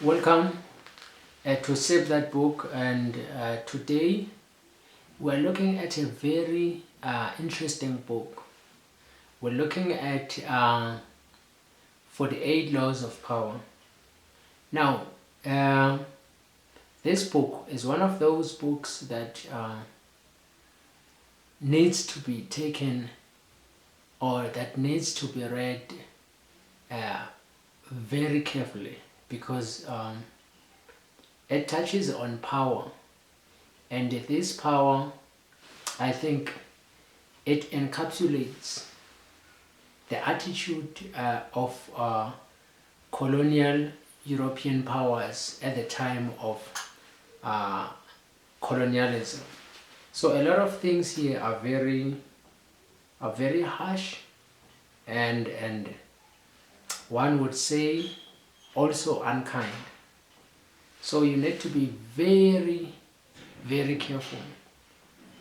Welcome to Save That Book, and today we're looking at a very interesting book. We're looking at 48 Laws of Power. Now, this book is one of those books that needs to be taken or that needs to be read very carefully because it touches on power, and this power, I think, it encapsulates the attitude of colonial European powers at the time of colonialism. So a lot of things here are very harsh, and one would say also unkind. So you need to be very careful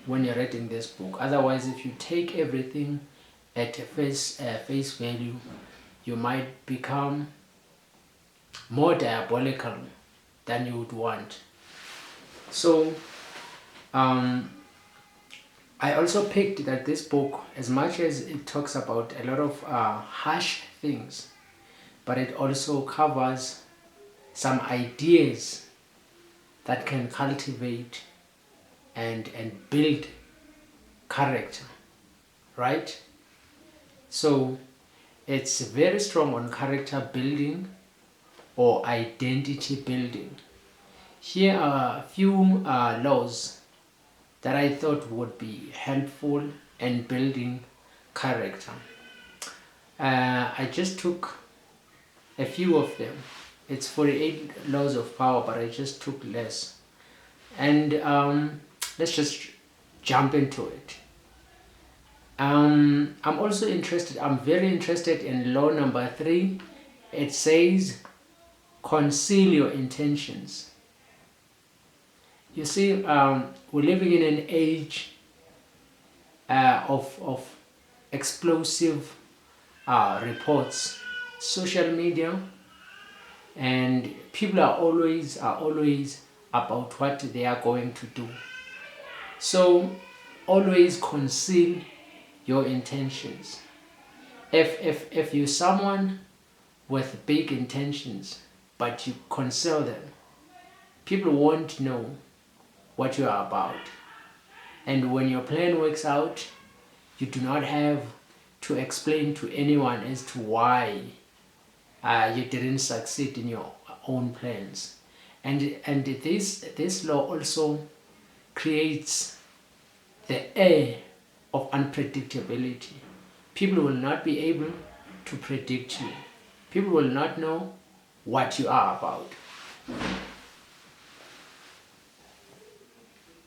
when you're reading this book. Otherwise, if you take everything at face value, you might become more diabolical than you would want. So I also picked that this book, as much as it talks about a lot of harsh things, but it also covers some ideas that can cultivate and build character, right? So it's very strong on character building or identity building. Here are a few laws that I thought would be helpful in building character. I just took a few of them. It's 48 laws of power, but I just took less. And let's just jump into it. I'm very interested in law number 3. It says, conceal your intentions. You see, we're living in an age of explosive reports, social media, and people are always about what they are going to do. So always conceal your intentions. If you're someone with big intentions but you conceal them, people won't know what you are about. And when your plan works out, you do not have to explain to anyone as to why you didn't succeed in your own plans. And this law also creates the air of unpredictability. People will not be able to predict you. People will not know what you are about.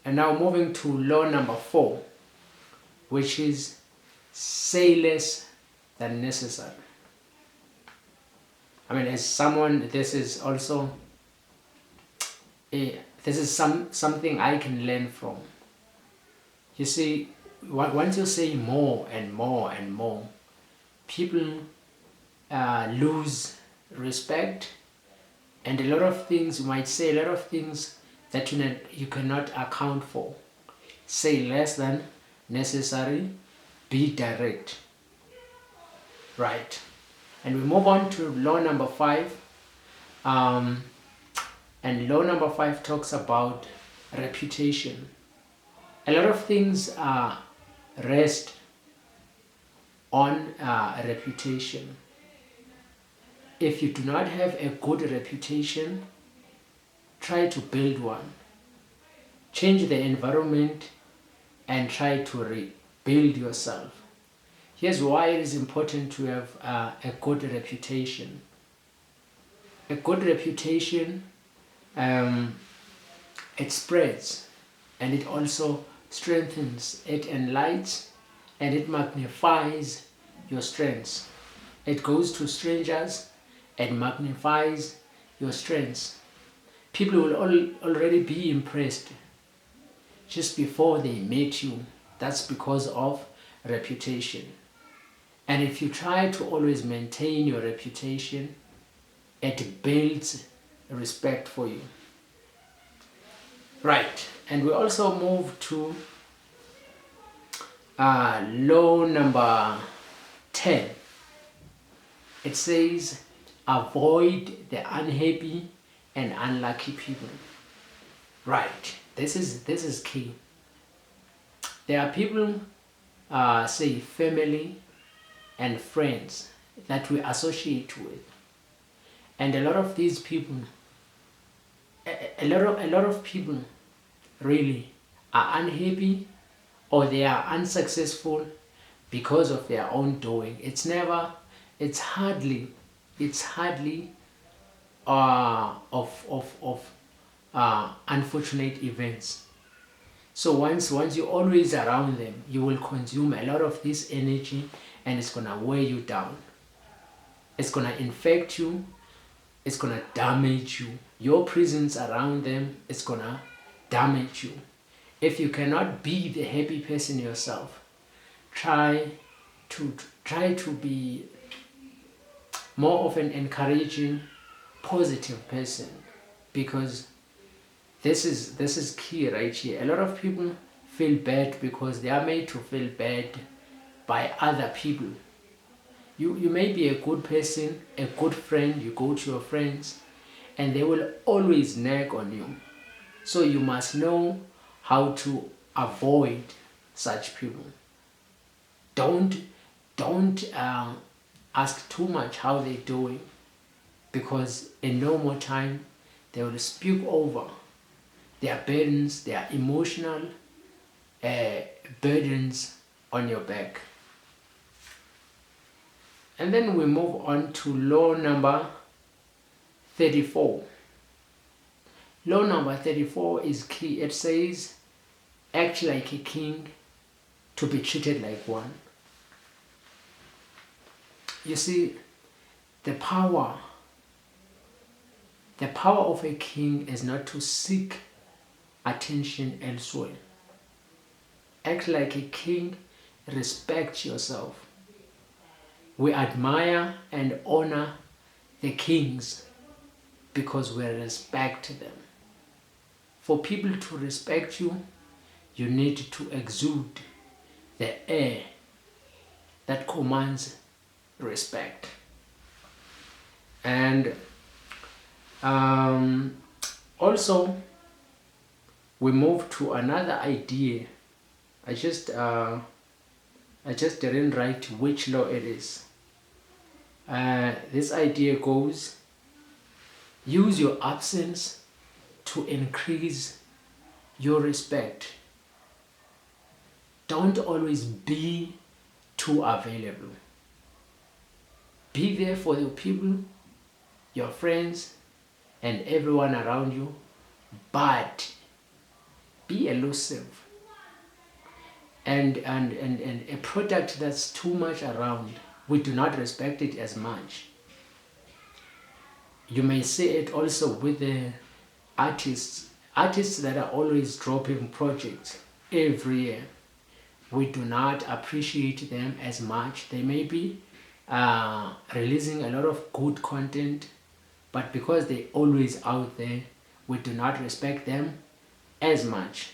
And now moving to law number 4, which is say less than necessary. I mean, as someone, this is something I can learn from. You see, once you say more and more and more, people lose respect, and a lot of things, you might say a lot of things that you cannot account for. Say less than necessary, be direct, right? And we move on to law number 5, and law number 5 talks about reputation. A lot of things rest on reputation. If you do not have a good reputation, try to build one. Change the environment and try to rebuild yourself. Here's why it is important to have a good reputation. A good reputation, it spreads, and it also strengthens, it enlightens, and it magnifies your strengths. It goes to strangers and magnifies your strengths. People will already be impressed just before they meet you. That's because of reputation. And if you try to always maintain your reputation, it builds respect for you. Right, and we also move to law number 10. It says, avoid the unhappy and unlucky people. Right, this is key. There are people, say family and friends that we associate with, and a lot of these people, a lot of people really are unhappy or they are unsuccessful because of their own doing. It's hardly of unfortunate events. So once you're always around them, you will consume a lot of this energy, and it's gonna wear you down. It's gonna infect you. It's gonna damage you. Your presence around them is gonna damage you. If you cannot be the happy person yourself, try to be more of an encouraging, positive person, because this is key right here. A lot of people feel bad because they are made to feel bad by other people. You may be a good person, a good friend. You go to your friends and they will always nag on you. So you must know how to avoid such people. Don't ask too much how they're doing, because in no more time they will speak over their burdens, their emotional burdens on your back. And then we move on to law number 34. Law number 34 is key. It says, act like a king to be treated like one. You see, the power of a king is not to seek attention elsewhere. Act like a king, respect yourself. We admire and honor the kings because we respect them. For people to respect you, you need to exude the air that commands respect. And also we move to another idea. I just didn't write which law it is. This idea goes, use your absence to increase your respect. Don't always be too available. Be there for your people, your friends, and everyone around you, but be elusive. And a product that's too much around, we do not respect it as much. You may see it also with the artists that are always dropping projects every year. We do not appreciate them as much. They may be releasing a lot of good content, but because they're always out there, we do not respect them as much.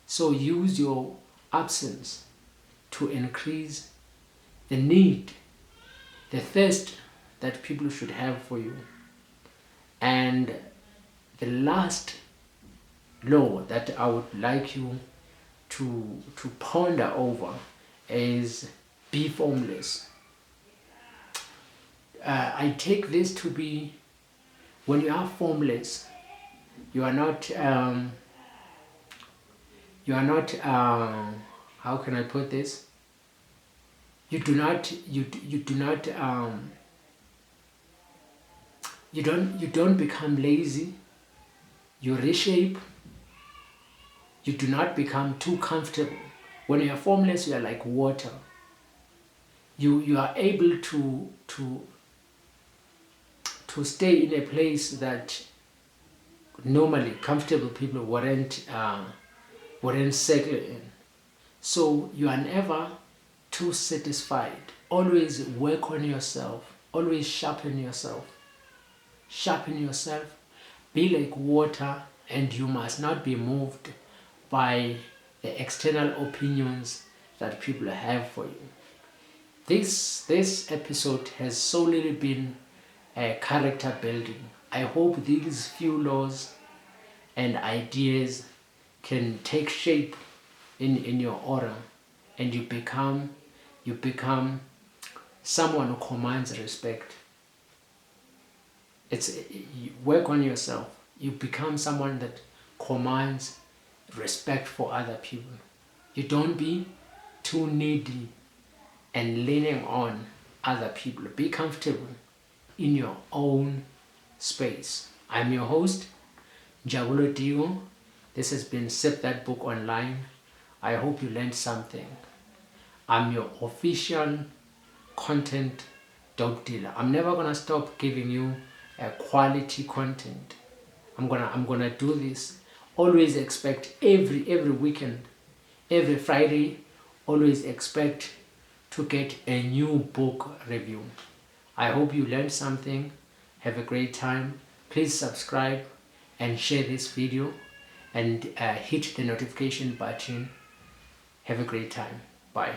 So use your absence to increase the need, the thirst that people should have for you. And the last law that I would like you to ponder over is be formless. I take this to be, when you are formless, you are not how can I put this? You don't become lazy. You reshape. You do not become too comfortable. When you are formless, you are like water. You are able to stay in a place that normally comfortable people wouldn't settle in. So you are never too satisfied. Always work on yourself. Always sharpen yourself. Sharpen yourself Be like water, and you must not be moved by the external opinions that people have for you. This episode has solely been character building. I hope these few laws and ideas can take shape in your aura, and you become someone who commands respect. You work on yourself. You become someone that commands respect for other people. You don't be too needy and leaning on other people. Be comfortable in your own space. I'm your host, Njabulo Diko. This has been Sip That Book Online. I hope you learned something. I'm your official content dope dealer. I'm never gonna stop giving you quality content. I'm gonna do this. Always expect every weekend, every Friday, always expect to get a new book review. I hope you learned something. Have a great time. Please subscribe and share this video, and hit the notification button. Have a great time. Bye.